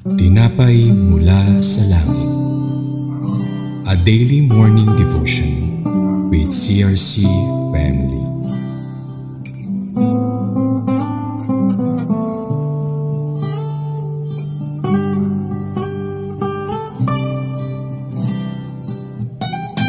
Tinapay mula sa langit. A daily morning devotion with CRC Family.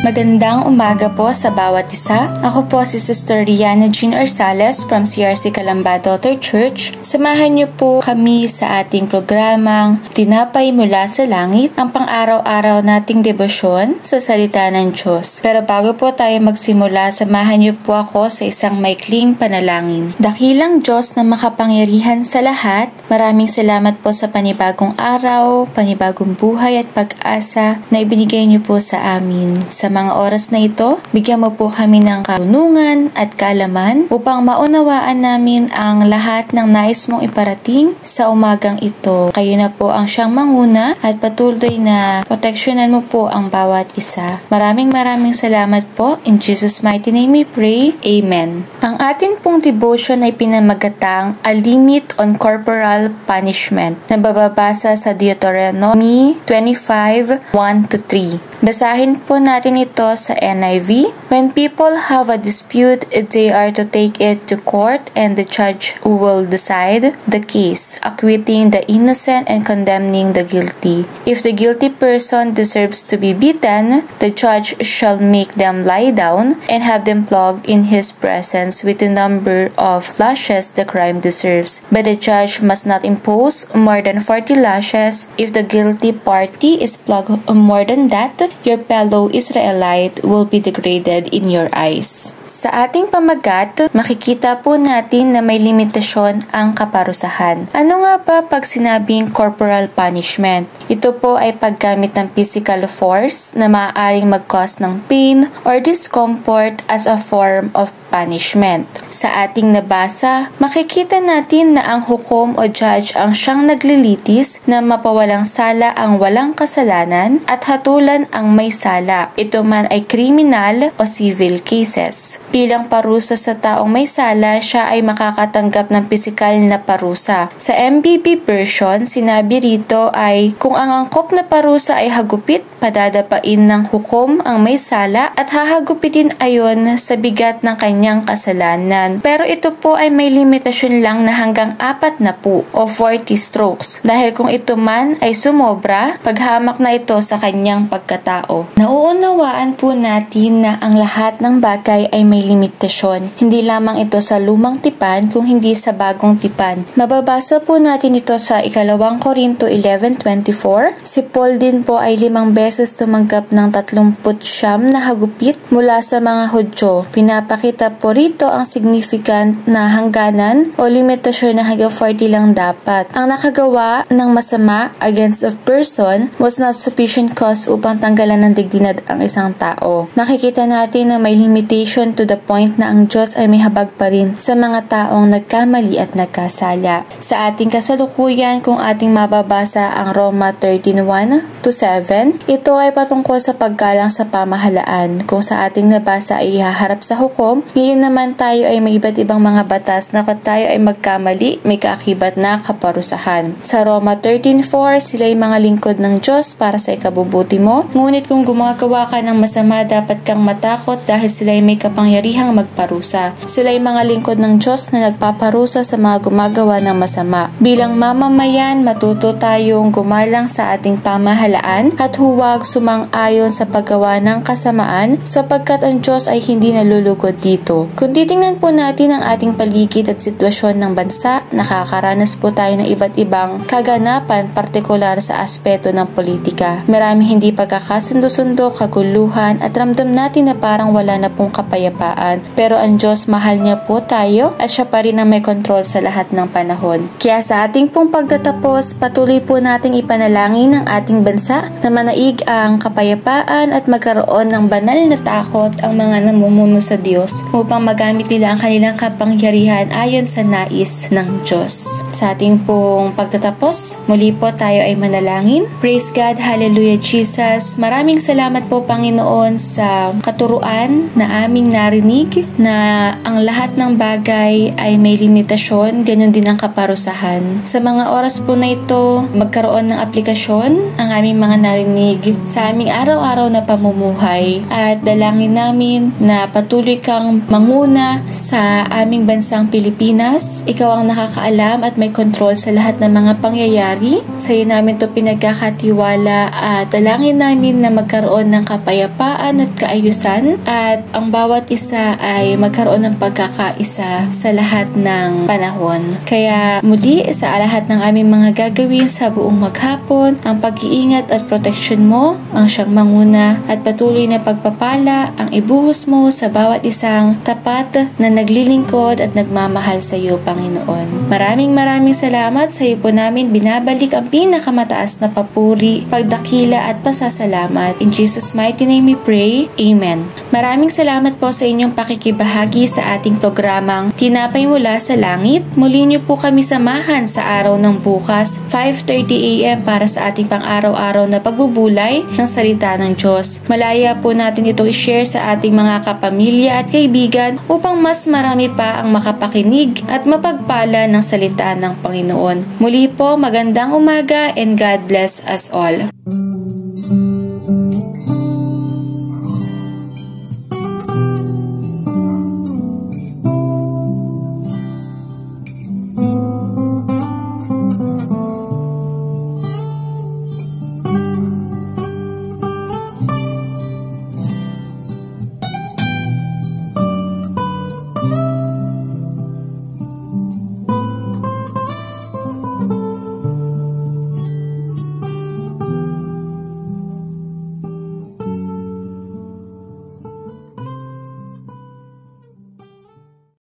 Magandang umaga po sa bawat isa. Ako po si Sister Rihanna Jean Arsales from CRC Calamba Daughter Church. Samahan niyo po kami sa ating programang Tinapay mula sa langit, ang pang-araw-araw nating debosyon sa salita ng Diyos. Pero bago po tayo magsimula, samahan niyo po ako sa isang maikling panalangin. Dakilang Diyos na makapangyarihan sa lahat, maraming salamat po sa panibagong araw, panibagong buhay at pag-asa na ibinigay niyo po sa amin. Sa mga oras na ito, bigyan mo po kami ng karunungan at kaalaman upang maunawaan namin ang lahat ng nais mong iparating sa umagang ito. Kayo na po ang siyang manguna at patuloy na proteksyonan mo po ang bawat isa. Maraming salamat po. In Jesus' mighty name we pray. Amen. Ang atin pong devotion ay pinamagatang A Limit on Corporal Punishment na bababasa sa Deuteronomy 25:1-3. Basahin po natin ito sa NIV. When people have a dispute, they are to take it to court and the judge will decide the case, acquitting the innocent and condemning the guilty. If the guilty person deserves to be beaten, the judge shall make them lie down and have them flogged in his presence with the number of lashes the crime deserves. But the judge must not impose more than 40 lashes. If the guilty party is flogged more than that, your fellow Israelite will be degraded in your eyes. Sa ating pamagat, makikita po natin na may limitasyon ang kaparusahan. Ano nga ba pag sinabing corporal punishment? Ito po ay paggamit ng physical force na maaaring mag-cause ng pain or discomfort as a form of punishment. Sa ating nabasa, makikita natin na ang hukom o judge ang siyang naglilitis na mapawalang sala ang walang kasalanan at hatulan ang may sala. Ito man ay criminal o civil cases. Bilang parusa sa taong may sala, siya ay makakatanggap ng pisikal na parusa. Sa MBB version, sinabi rito ay kung ang angkop na parusa ay hagupit, padadapain ng hukom ang may sala at hahagupitin ayon sa bigat ng kanyang kasalanan. Pero ito po ay may limitasyon lang na hanggang 40 o 40 strokes. Dahil kung ito man ay sumobra, paghamak na ito sa kanyang pagkatao. Nauunawaan po natin na ang lahat ng bagay ay may limitasyon. Hindi lamang ito sa lumang tipan kung hindi sa bagong tipan. Mababasa po natin ito sa 2 Korinto 11:24. Si Paul din po ay 5 beses tumanggap ng 39 na hagupit mula sa mga Hudyo. Pinapakita po rito ang significant na hangganan o limitasyon na hanggang 40 lang dapat. Ang nakagawa ng masama against a person was not sufficient cause upang tanggalan ng dignidad ang isang tao. Nakikita natin na may limitation to the point na ang Diyos ay may habag pa rin sa mga taong nagkamali at nagkasala. Sa ating kasalukuyan, kung ating mababasa ang Roma 13:1-7, ito ay patungkol sa paggalang sa pamahalaan. Kung sa ating nabasa ay ihaharap sa hukom, ngayon naman tayo ay may iba't ibang mga batas na kung tayo ay magkamali, may kaakibat na kaparusahan. Sa Roma 13:4, sila ay mga lingkod ng Diyos para sa ikabubuti mo. Ngunit kung gumagawa ka ng masama, dapat kang matakot dahil sila ay may kapangyarihang magparusa. Sila ay mga lingkod ng Diyos na nagpaparusa sa mga gumagawa ng masama. Bilang mamamayan, matuto tayong gumalang sa ating pamahalaan at huwag sumang-ayon sa paggawa ng kasamaan sapagkat ang Diyos ay hindi nalulugod dito. Kung titingnan po natin ang ating paligid at sitwasyon ng bansa, nakakaranas po tayo ng iba't ibang kaganapan partikular sa aspeto ng politika. Maraming hindi pagkakasundo-sundo, kaguluhan at ramdam natin na parang wala na pong kapayapaan. Pero ang Diyos, mahal niya po tayo at siya pa rin ang may kontrol sa lahat ng panahon. Kaya sa ating pong pagtatapos, patuloy po nating ipanalangin ang ating bansa bansa, na manaig ang kapayapaan at magkaroon ng banal na takot ang mga namumuno sa Diyos upang magamit nila ang kanilang kapangyarihan ayon sa nais ng Diyos. Sa ating pong pagtatapos, muli po tayo ay manalangin. Praise God, Hallelujah Jesus. Maraming salamat po Panginoon sa katuruan na aming narinig na ang lahat ng bagay ay may limitasyon, ganyan din ang kaparusahan. Sa mga oras po na ito, magkaroon ng aplikasyon ang aming mga narinig sa aming araw-araw na pamumuhay at dalangin namin na patuloy kang manguna sa aming bansang Pilipinas. Ikaw ang nakakaalam at may kontrol sa lahat ng mga pangyayari. Sa iyo namin ito pinagkakatiwala at dalangin namin na magkaroon ng kapayapaan at kaayusan at ang bawat isa ay magkaroon ng pagkakaisa sa lahat ng panahon. Kaya muli sa lahat ng aming mga gagawin sa buong maghapon, ang pag-iingat at proteksyon mo ang siyang manguna at patuloy na pagpapala ang ibuhos mo sa bawat isang tapat na naglilingkod at nagmamahal sa iyo, Panginoon. Maraming salamat sa iyo po namin binabalik ang pinakamataas na papuri, pagdakila at pasasalamat. In Jesus' mighty name we pray. Amen. Maraming salamat po sa inyong pakikibahagi sa ating programang Tinapay Mula sa Langit. Muli niyo po kami samahan sa araw ng bukas, 5:30 AM para sa ating pang-araw-araw na pagbubulay ng salita ng Diyos. Malaya po natin itong i-share sa ating mga kapamilya at kaibigan upang mas marami pa ang makapakinig at mapagpala ng salita ng Panginoon. Muli po, magandang umaga and God bless us all.